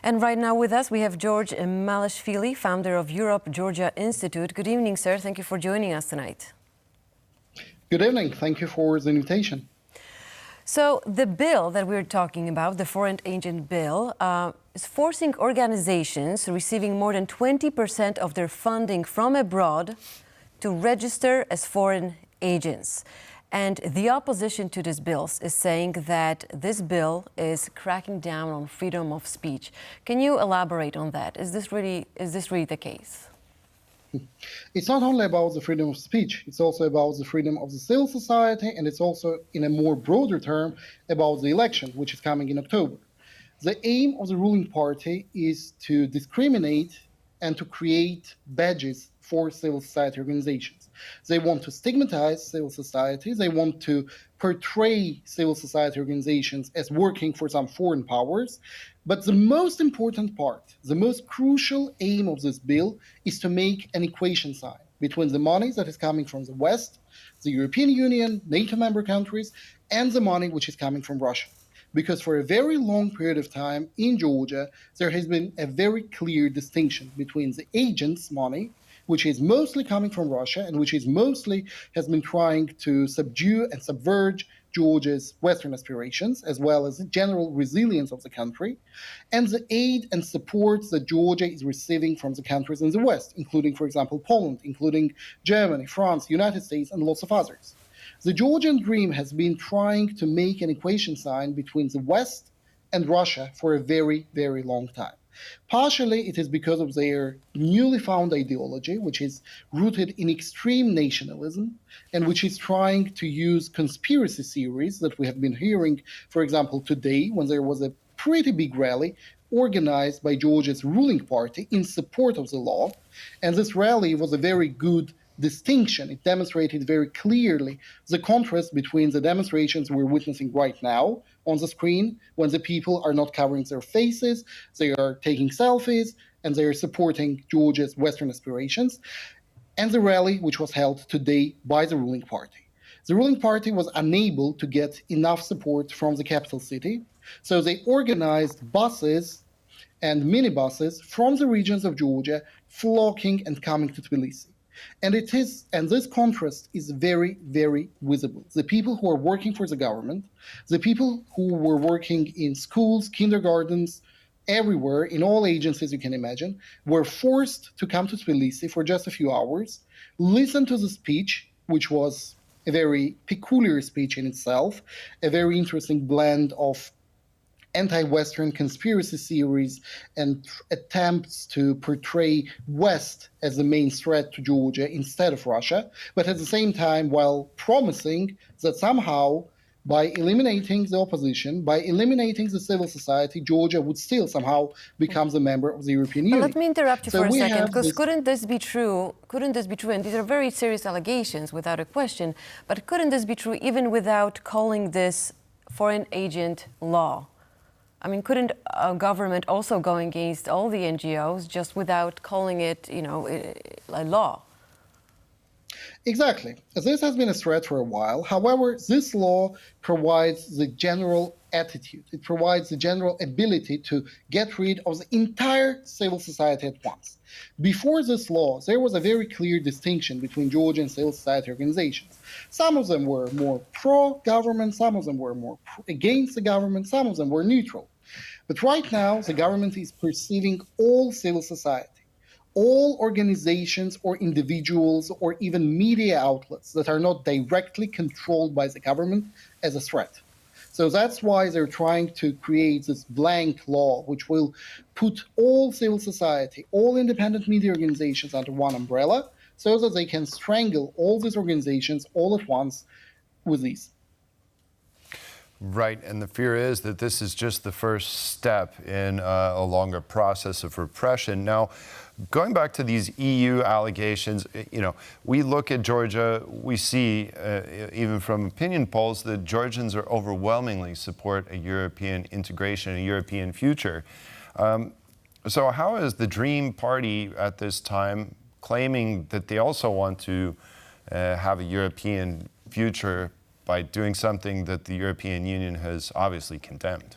And right now with us, we have George Melashvili, founder of Europe-Georgia Institute. Good evening, sir. Thank you for joining us tonight. Good evening. Thank you for the invitation. So the bill that we're talking about, the Foreign Agent Bill, is forcing organizations receiving more than 20% of their funding from abroad to register as foreign agents. And the opposition to this bill is saying that this bill is cracking down on freedom of speech. Can you elaborate on that? Is this really the case? It's not only about the freedom of speech, it's also about the freedom of the civil society, and it's also, in a more broader term, about the election, which is coming in October. The aim of the ruling party is to discriminate and to create badges for civil society organizations. They want to stigmatize civil society. They want to portray civil society organizations as working for some foreign powers. But the most important part, the most crucial aim of this bill is to make an equation sign between the money that is coming from the West, the European Union, NATO member countries, and the money which is coming from Russia. Because for a very long period of time in Georgia, there has been a very clear distinction between the agents' money, which is mostly coming from Russia and which is mostly has been trying to subdue and subvert Georgia's Western aspirations, as well as the general resilience of the country, and the aid and support that Georgia is receiving from the countries in the West, including, for example, Poland, including Germany, France, United States, and lots of others. The Georgian dream has been trying to make an equation sign between the West and Russia for a very, very long time. Partially, it is because of their newly found ideology, which is rooted in extreme nationalism and which is trying to use conspiracy theories that we have been hearing, for example, today when there was a pretty big rally organized by Georgia's ruling party in support of the law. And this rally was a very good distinction. It demonstrated very clearly the contrast between the demonstrations we're witnessing right now on the screen, when the people are not covering their faces, they are taking selfies, and they are supporting Georgia's Western aspirations, and the rally which was held today by the ruling party. The ruling party was unable to get enough support from the capital city, so they organized buses and minibuses from the regions of Georgia flocking and coming to Tbilisi. And this contrast is very, very visible. The people who are working for the government, the people who were working in schools, kindergartens, everywhere, in all agencies you can imagine, were forced to come to Tbilisi for just a few hours, listen to the speech, which was a very peculiar speech in itself, a very interesting blend of anti-Western conspiracy theories and attempts to portray West as the main threat to Georgia instead of Russia, but at the same time while promising that somehow by eliminating the opposition, by eliminating the civil society, Georgia would still somehow become a member of the European Union. Let me interrupt you for a second, because couldn't this be true? And these are very serious allegations, without a question, but couldn't this be true even without calling this foreign agent law? I mean, couldn't a government also go against all the NGOs just without calling it, a law? Exactly. This has been a threat for a while. However, this law provides the general attitude. It provides the general ability to get rid of the entire civil society at once. Before this law, there was a very clear distinction between Georgian civil society organizations. Some of them were more pro-government, some of them were more against the government, some of them were neutral. But right now, the government is perceiving all civil society, all organizations or individuals or even media outlets that are not directly controlled by the government as a threat. So that's why they're trying to create this blank law, which will put all civil society, all independent media organizations under one umbrella, so that they can strangle all these organizations all at once with these. Right, and the fear is that this is just the first step in a longer process of repression. Now, going back to these EU allegations, we look at Georgia, we see, even from opinion polls, that Georgians are overwhelmingly support a European integration, a European future. So how is the Dream Party at this time claiming that they also want to have a European future by doing something that the European Union has obviously condemned?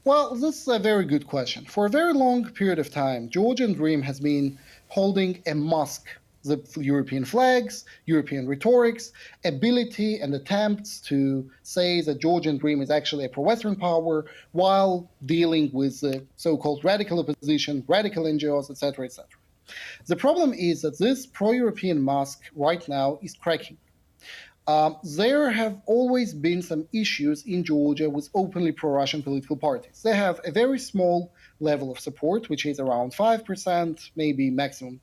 Well, this is a very good question. For a very long period of time, Georgian Dream has been holding a mask. The European flags, European rhetorics, ability and attempts to say that Georgian Dream is actually a pro-Western power while dealing with the so-called radical opposition, radical NGOs, etc., etc. The problem is that this pro-European mask right now is cracking. There have always been some issues in Georgia with openly pro-Russian political parties. They have a very small level of support, which is around 5%, maybe maximum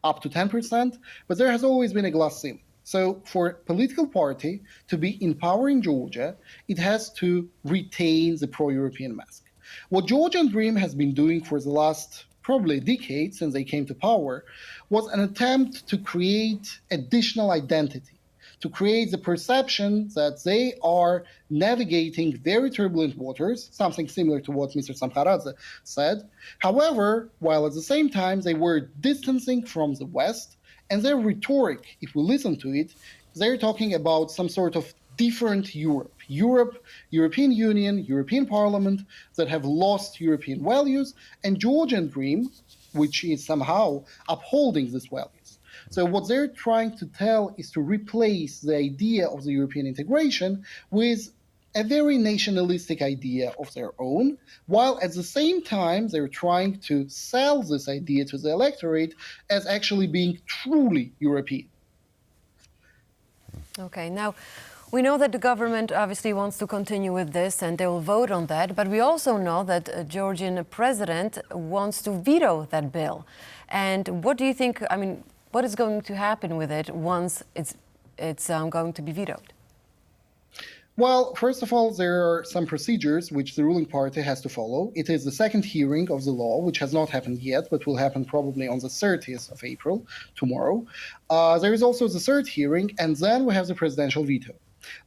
up to 10%, but there has always been a glass ceiling. So for a political party to be in power in Georgia, it has to retain the pro-European mask. What Georgian Dream has been doing for the last probably decade since they came to power was an attempt to create additional identity, to create the perception that they are navigating very turbulent waters, something similar to what Mr. Samharadze said. However, while at the same time they were distancing from the West, and their rhetoric, if we listen to it, they're talking about some sort of different Europe, European Union, European Parliament that have lost European values, and Georgian Dream, which is somehow upholding these values. So what they're trying to tell is to replace the idea of the European integration with a very nationalistic idea of their own, while at the same time they're trying to sell this idea to the electorate as actually being truly European. Okay, now we know that the government obviously wants to continue with this and they will vote on that, but we also know that the Georgian president wants to veto that bill. And what do you think, I mean, what is going to happen with it once it's going to be vetoed? Well, first of all, there are some procedures which the ruling party has to follow. It is the second hearing of the law, which has not happened yet, but will happen probably on the 30th of April, tomorrow. There is also the third hearing, and then we have the presidential veto.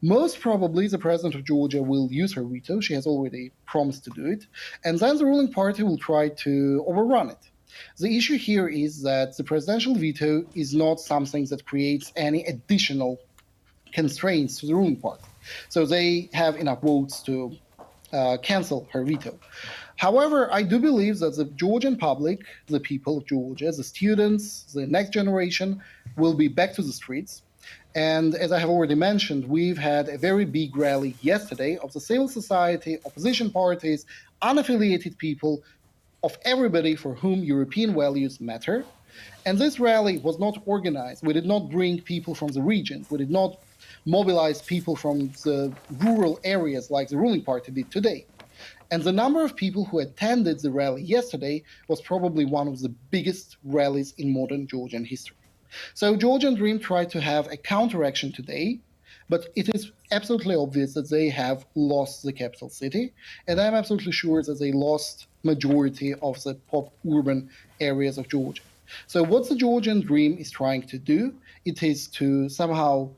Most probably, the president of Georgia will use her veto. She has already promised to do it. And then the ruling party will try to overrun it. The issue here is that the presidential veto is not something that creates any additional constraints to the ruling party. So they have enough votes to cancel her veto. However, I do believe that the Georgian public, the people of Georgia, the students, the next generation will be back to the streets. And as I have already mentioned, we've had a very big rally yesterday of the civil society, opposition parties, unaffiliated people, of everybody for whom European values matter. And this rally was not organized. We did not bring people from the regions. We did not mobilize people from the rural areas like the ruling party did today. And the number of people who attended the rally yesterday was probably one of the biggest rallies in modern Georgian history. So Georgian Dream tried to have a counteraction today, but it is absolutely obvious that they have lost the capital city, and I'm absolutely sure that they lost majority of the urban areas of Georgia. So what the Georgian Dream is trying to do, it is to somehow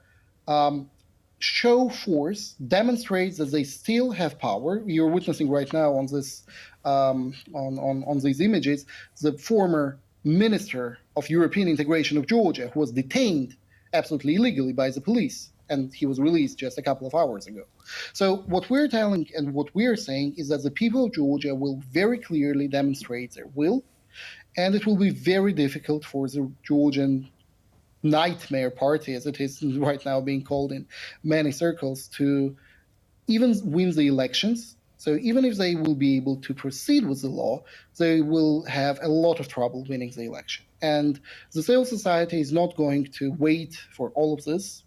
show force, demonstrate that they still have power. You're witnessing right now on this on these images the former Minister of European Integration of Georgia, who was detained absolutely illegally by the police, and he was released just a couple of hours ago. So what we're telling and what we're saying is that the people of Georgia will very clearly demonstrate their will, and it will be very difficult for the Georgian nightmare party, as it is right now being called in many circles, to even win the elections. So even if they will be able to proceed with the law, they will have a lot of trouble winning the election. And the civil society is not going to wait for all of this.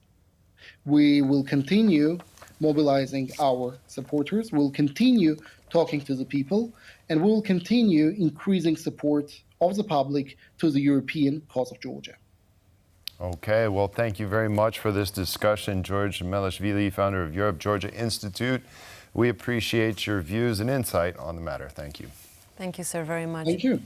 We will continue mobilizing our supporters, we'll continue talking to the people, and we'll continue increasing support of the public to the European cause of Georgia. Okay, well, thank you very much for this discussion, George Melashvili, founder of Europe-Georgia Institute. We appreciate your views and insight on the matter. Thank you. Thank you, sir, very much. Thank you.